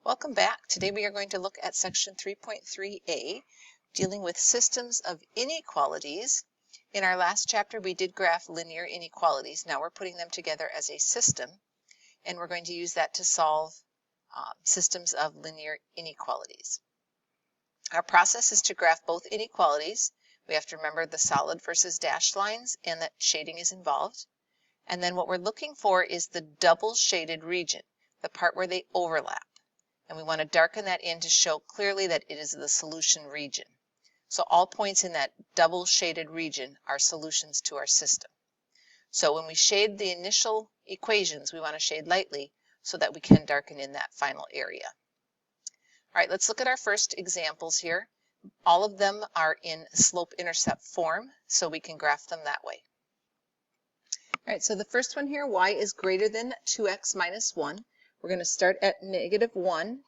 Welcome back. Today we are going to look at section 3.3a, dealing with systems of inequalities. In our last chapter we did graph linear inequalities. Now we're putting them together as a system, and we're going to use that to solve systems of linear inequalities. Our process is to graph both inequalities. We have to remember the solid versus dashed lines and that shading is involved. And then what we're looking for is the double shaded region, the part where they overlap. And we want to darken that in to show clearly that it is the solution region. So all points in that double shaded region are solutions to our system. So when we shade the initial equations, we want to shade lightly so that we can darken in that final area. All right, let's look at our first examples here. All of them are in slope-intercept form, so we can graph them that way. All right, so the first one here, y is greater than 2x minus 1. We're going to start at -1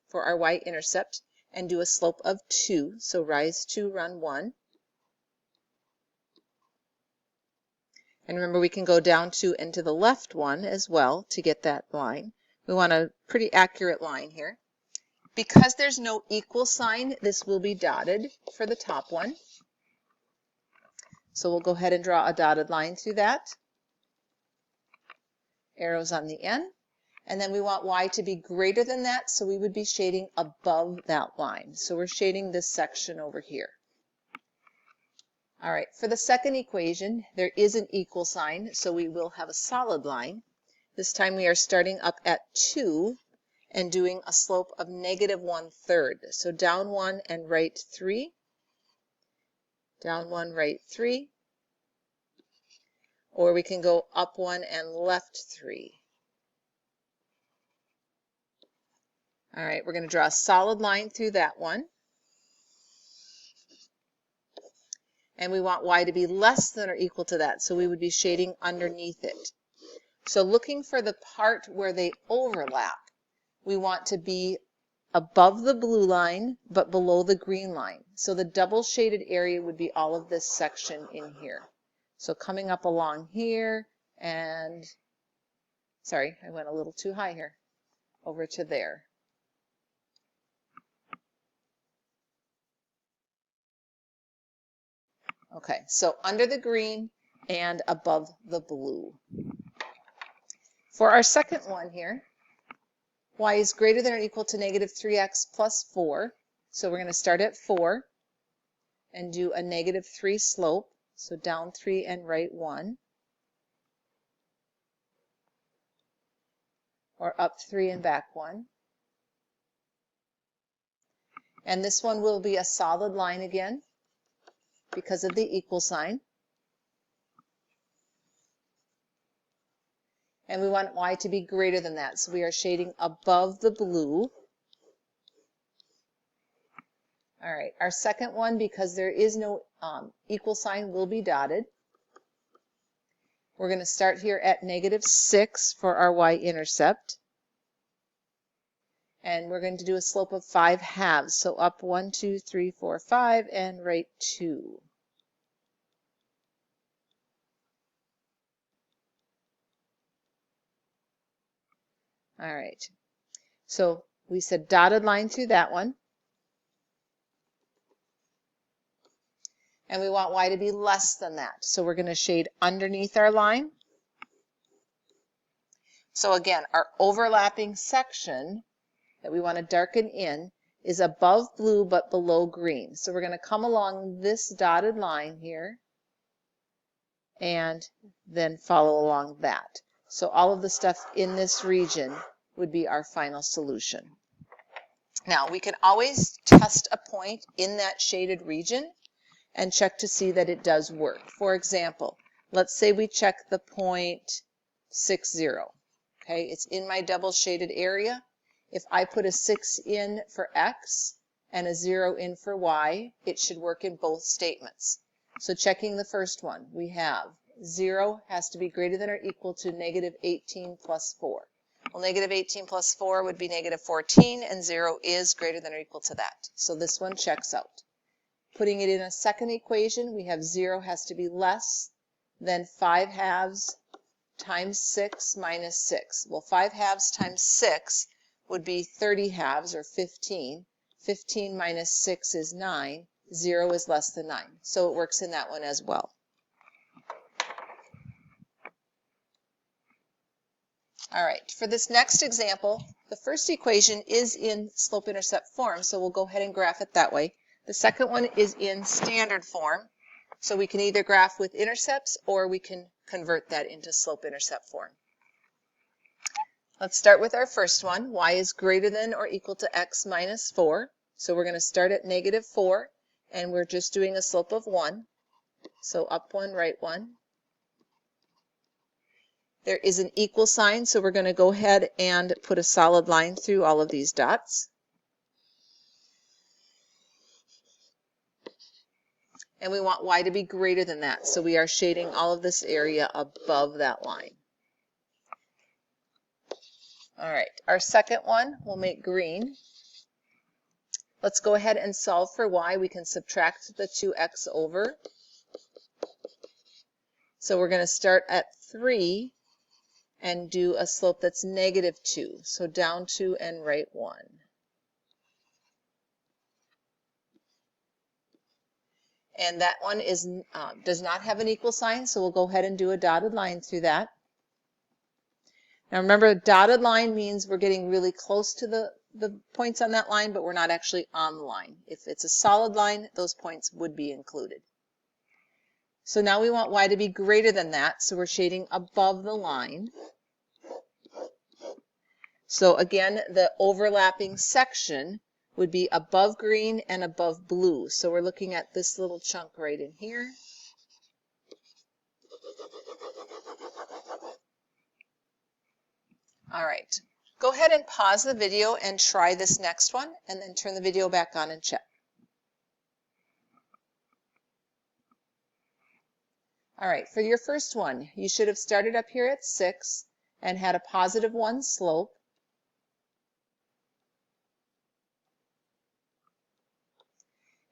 for our y-intercept and do a slope of 2. So rise 2, run 1. And remember, we can go down 2 and to the left 1 as well to get that line. We want a pretty accurate line here. Because there's no equal sign, this will be dotted for the top one. So we'll go ahead and draw a dotted line through that. Arrows on the end. And then we want y to be greater than that, so we would be shading above that line. So we're shading this section over here. All right, for the second equation, there is an equal sign, so we will have a solid line. This time we are starting up at 2 and doing a slope of -1/3. So down 1 and right 3. Down 1, right 3. Or we can go up 1 and left 3. All right, we're going to draw a solid line through that one. And we want y to be less than or equal to that, so we would be shading underneath it. So looking for the part where they overlap, we want to be above the blue line, but below the green line. So the double shaded area would be all of this section in here. So coming up along here and, sorry, I went a little too high here, over to there. Okay, so under the green and above the blue. For our second one here, y is greater than or equal to -3x plus 4. So we're going to start at 4 and do a -3 slope. So down 3 and right 1. Or up 3 and back 1. And this one will be a solid line again because of the equal sign. And we want y to be greater than that, so we are shading above the blue. All right, our second one, because there is no equal sign, will be dotted. We're going to start here at -6 for our y-intercept. And we're going to do a slope of 5 halves, so up 1, 2, 3, 4, 5, and right 2. All right, so we said dotted line through that one. And we want y to be less than that. So we're going to shade underneath our line. So again, our overlapping section that we want to darken in is above blue but below green. So we're going to come along this dotted line here and then follow along that. So all of the stuff in this region would be our final solution. Now we can always test a point in that shaded region and check to see that it does work. For example, let's say we check the point 6, 0. Okay, it's in my double shaded area. If I put a 6 in for x and a 0 in for y, it should work in both statements. So checking the first one, we have 0 has to be greater than or equal to -18 plus 4. Well, -18 plus 4 would be -14, and 0 is greater than or equal to that. So this one checks out. Putting it in a second equation, we have 0 has to be less than 5 halves times 6 minus 6. Well, 5 halves times 6 would be 30 halves, or 15. 15 minus 6 is 9. 0 is less than 9. So it works in that one as well. All right, for this next example, the first equation is in slope-intercept form, so we'll go ahead and graph it that way. The second one is in standard form, so we can either graph with intercepts or we can convert that into slope-intercept form. Let's start with our first one. Y is greater than or equal to x minus 4. So we're going to start at negative 4, and we're just doing a slope of 1. So up 1, right 1. There is an equal sign, so we're going to go ahead and put a solid line through all of these dots. And we want y to be greater than that, so we are shading all of this area above that line. All right, our second one we'll make green. Let's go ahead and solve for y. We can subtract the 2x over. So we're going to start at 3 and do a slope that's negative 2. So down 2 and right 1. And that one is does not have an equal sign, so we'll go ahead and do a dotted line through that. Now remember, a dotted line means we're getting really close to the points on that line, but we're not actually on the line. If it's a solid line, those points would be included. So now we want y to be greater than that, so we're shading above the line. So again, the overlapping section would be above green and above blue. So we're looking at this little chunk right in here. All right, go ahead and pause the video and try this next one, and then turn the video back on and check. All right, for your first one, you should have started up here at 6 and had a positive 1 slope.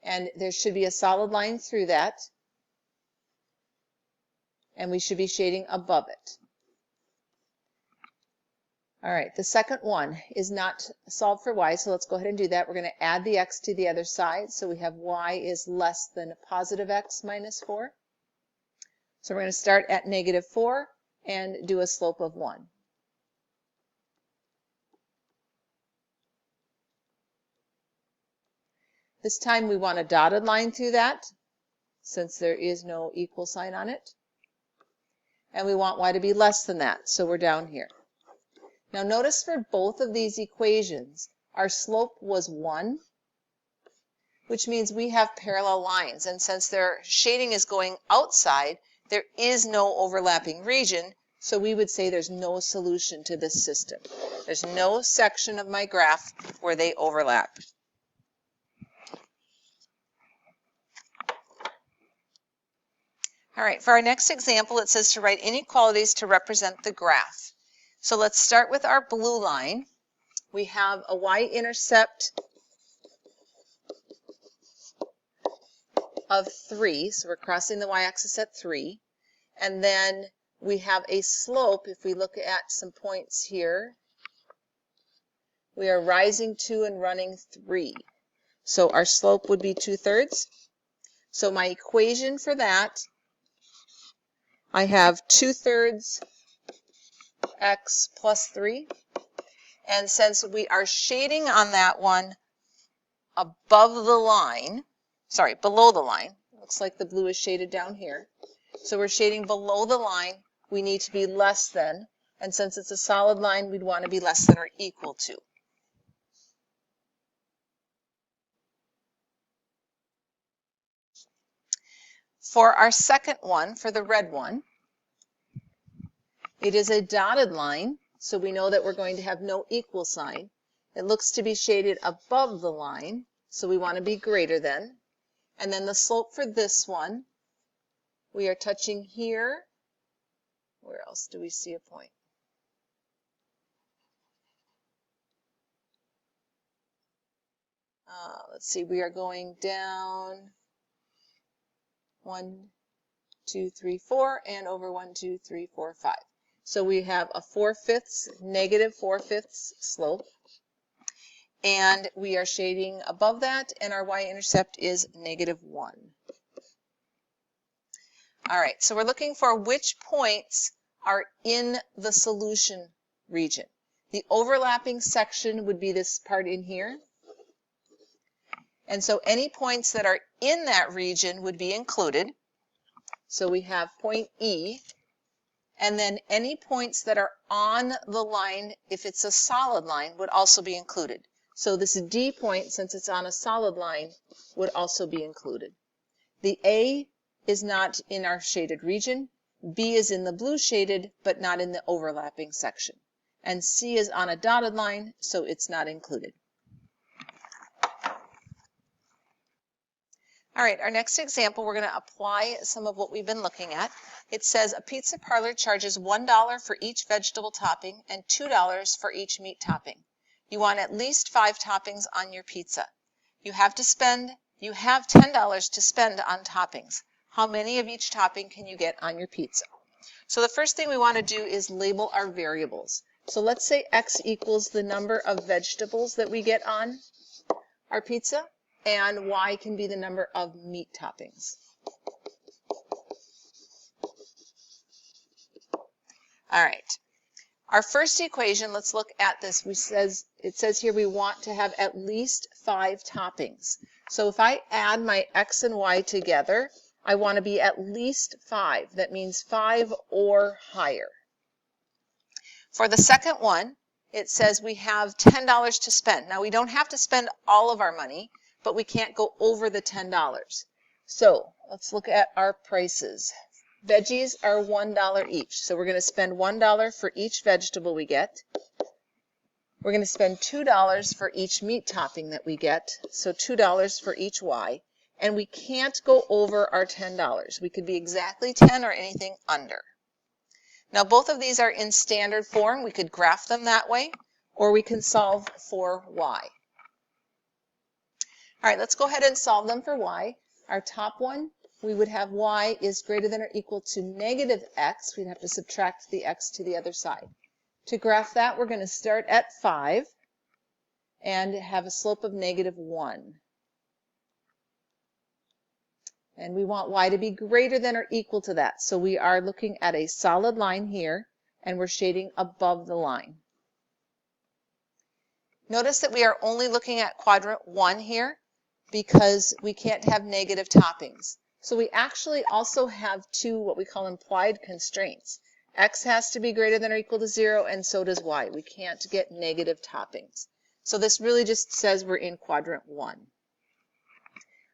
And there should be a solid line through that, and we should be shading above it. All right, the second one is not solved for y, so let's go ahead and do that. We're going to add the x to the other side, so we have y is less than positive x minus 4. So we're going to start at negative 4 and do a slope of 1. This time we want a dotted line through that, since there is no equal sign on it. And we want y to be less than that, so we're down here. Now notice for both of these equations, our slope was 1, which means we have parallel lines. And since their shading is going outside, there is no overlapping region, so we would say there's no solution to this system. There's no section of my graph where they overlap. All right, for our next example, it says to write inequalities to represent the graph. So let's start with our blue line. We have a y-intercept of 3, so we're crossing the y-axis at 3. And then we have a slope. If we look at some points here, we are rising 2 and running 3. So our slope would be 2/3. So my equation for that, I have 2/3 x plus 3. And since we are shading on that one above the line, sorry, below the line, looks like the blue is shaded down here. So we're shading below the line, we need to be less than, and since it's a solid line, we'd want to be less than or equal to. For our second one, for the red one, it is a dotted line, so we know that we're going to have no equal sign. It looks to be shaded above the line, so we want to be greater than. And then the slope for this one, we are touching here. Where else do we see a point? Let's see, we are going down 1, 2, 3, 4, and over 1, 2, 3, 4, 5. So we have a 4/5, negative 4/5 slope. and we are shading above that, and our y-intercept is -1. All right, so we're looking for which points are in the solution region. The overlapping section would be this part in here. And so any points that are in that region would be included. So we have point E, and then any points that are on the line, if it's a solid line, would also be included. So this D point, since it's on a solid line, would also be included. The A is not in our shaded region. B is in the blue shaded, but not in the overlapping section. And C is on a dotted line, so it's not included. All right, our next example, we're going to apply some of what we've been looking at. It says a pizza parlor charges $1 for each vegetable topping and $2 for each meat topping. You want at least 5 toppings on your pizza. You have $10 to spend on toppings. How many of each topping can you get on your pizza? So the first thing we want to do is label our variables. So let's say x equals the number of vegetables that we get on our pizza, and y can be the number of meat toppings. All right. Our first equation, let's look at this. It says here we want to have at least 5 toppings. So if I add my x and y together, I want to be at least 5. That means 5 or higher. For the second one, it says we have $10 to spend. Now we don't have to spend all of our money, but we can't go over the $10. So let's look at our prices. Veggies are $1 each. So we're going to spend $1 for each vegetable we get. We're going to spend $2 for each meat topping that we get. So $2 for each y. And we can't go over our $10. We could be exactly 10 or anything under. Now both of these are in standard form. We could graph them that way, or we can solve for y. All right, let's go ahead and solve them for y. Our top one, we would have y is greater than or equal to -x. We'd have to subtract the x to the other side. To graph that, we're going to start at 5 and have a slope of -1. And we want y to be greater than or equal to that. So we are looking at a solid line here, and we're shading above the line. Notice that we are only looking at quadrant 1 here because we can't have negative toppings. So we actually also have 2 what we call implied constraints. X has to be greater than or equal to 0, and so does y. We can't get negative toppings. So this really just says we're in quadrant 1.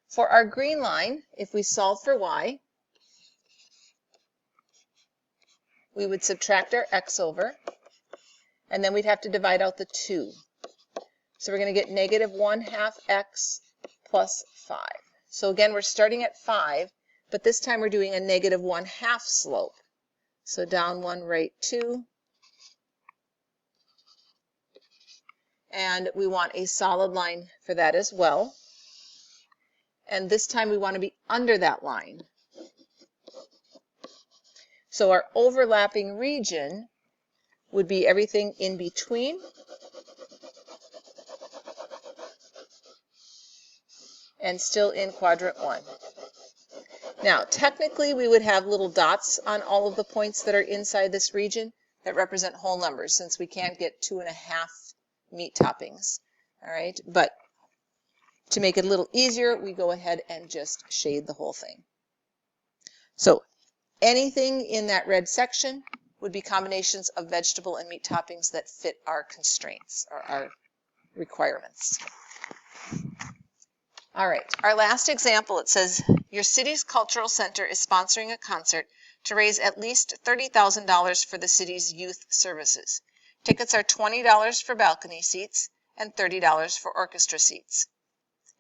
For our green line, if we solve for y, we would subtract our x over, and then we'd have to divide out the 2. So we're going to get -1/2 x plus 5. So again, we're starting at 5, but this time we're doing a -1/2 slope. So down 1, right 2. And we want a solid line for that as well. And this time we want to be under that line. So our overlapping region would be everything in between and still in quadrant 1. Now, technically, we would have little dots on all of the points that are inside this region that represent whole numbers, since we can't get 2.5 meat toppings. All right, but to make it a little easier, we go ahead and just shade the whole thing. So anything in that red section would be combinations of vegetable and meat toppings that fit our constraints or our requirements. All right, our last example, it says your city's cultural center is sponsoring a concert to raise at least $30,000 for the city's youth services. Tickets are $20 for balcony seats and $30 for orchestra seats.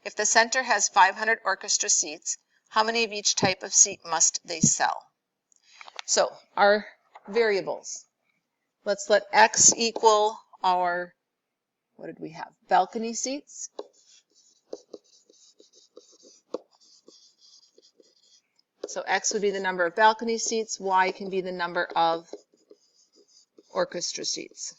If the center has 500 orchestra seats, how many of each type of seat must they sell? So our variables, let's let x equal our, what did we have, balcony seats. So x would be the number of balcony seats, y can be the number of orchestra seats.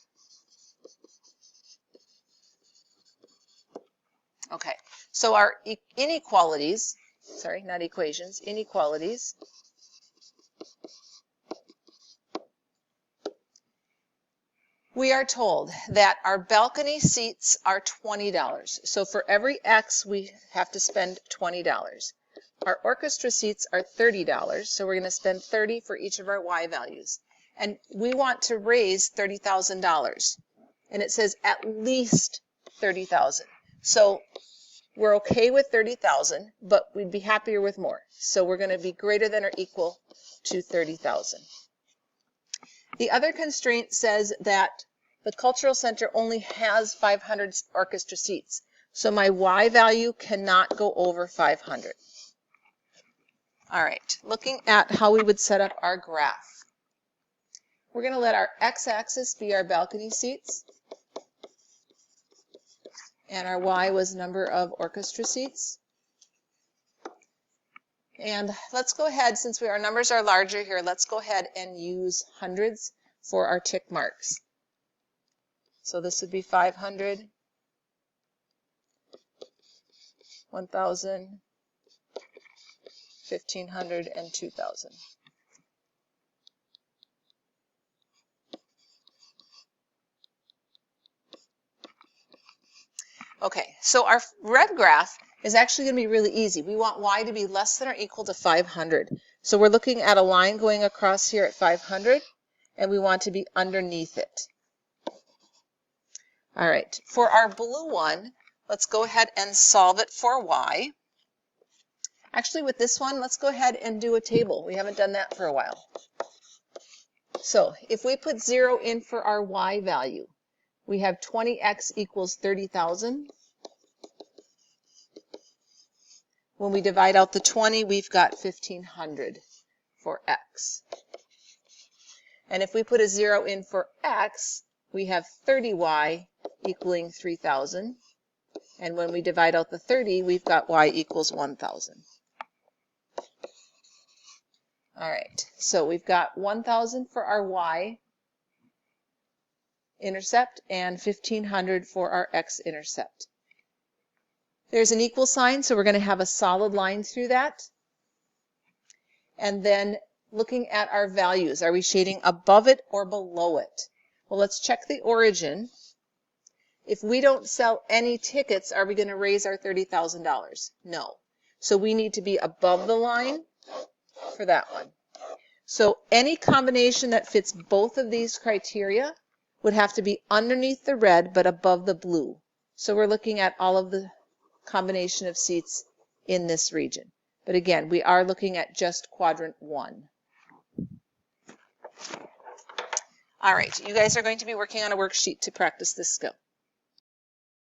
Okay, so our inequalities, sorry, not equations, inequalities we are told that our balcony seats are $20. So for every X, we have to spend $20. Our orchestra seats are $30, so we're going to spend $30 for each of our Y values. And we want to raise $30,000. And it says at least $30,000. So we're okay with $30,000, but we'd be happier with more. So we're going to be greater than or equal to $30,000. The other constraint says that the cultural center only has 500 orchestra seats. So my Y value cannot go over 500. All right, looking at how we would set up our graph. We're going to let our x-axis be our balcony seats. And our Y was number of orchestra seats. And let's go ahead, since our numbers are larger here, let's go ahead and use hundreds for our tick marks. So this would be 500, 1,000, 1,500, and 2,000. Okay, so our red graph is actually going to be really easy. We want Y to be less than or equal to 500. So we're looking at a line going across here at 500, and we want to be underneath it. All right, for our blue one, let's go ahead and solve it for Y. Actually, with this one, let's go ahead and do a table. We haven't done that for a while. So if we put 0 in for our Y value, we have 20x equals 30,000. When we divide out the 20, we've got 1,500 for x. And if we put a 0 in for x, we have 30y equaling 3,000. And when we divide out the 30, we've got y equals 1,000. All right, so we've got 1,000 for our y intercept and 1,500 for our x-intercept. There's an equal sign, so we're going to have a solid line through that. And then looking at our values, are we shading above it or below it? Well, let's check the origin. If we don't sell any tickets, are we going to raise our $30,000? No. So we need to be above the line for that one. So any combination that fits both of these criteria would have to be underneath the red but above the blue. So we're looking at all of the combination of seats in this region. But again, we are looking at just quadrant 1. All right, you guys are going to be working on a worksheet to practice this skill.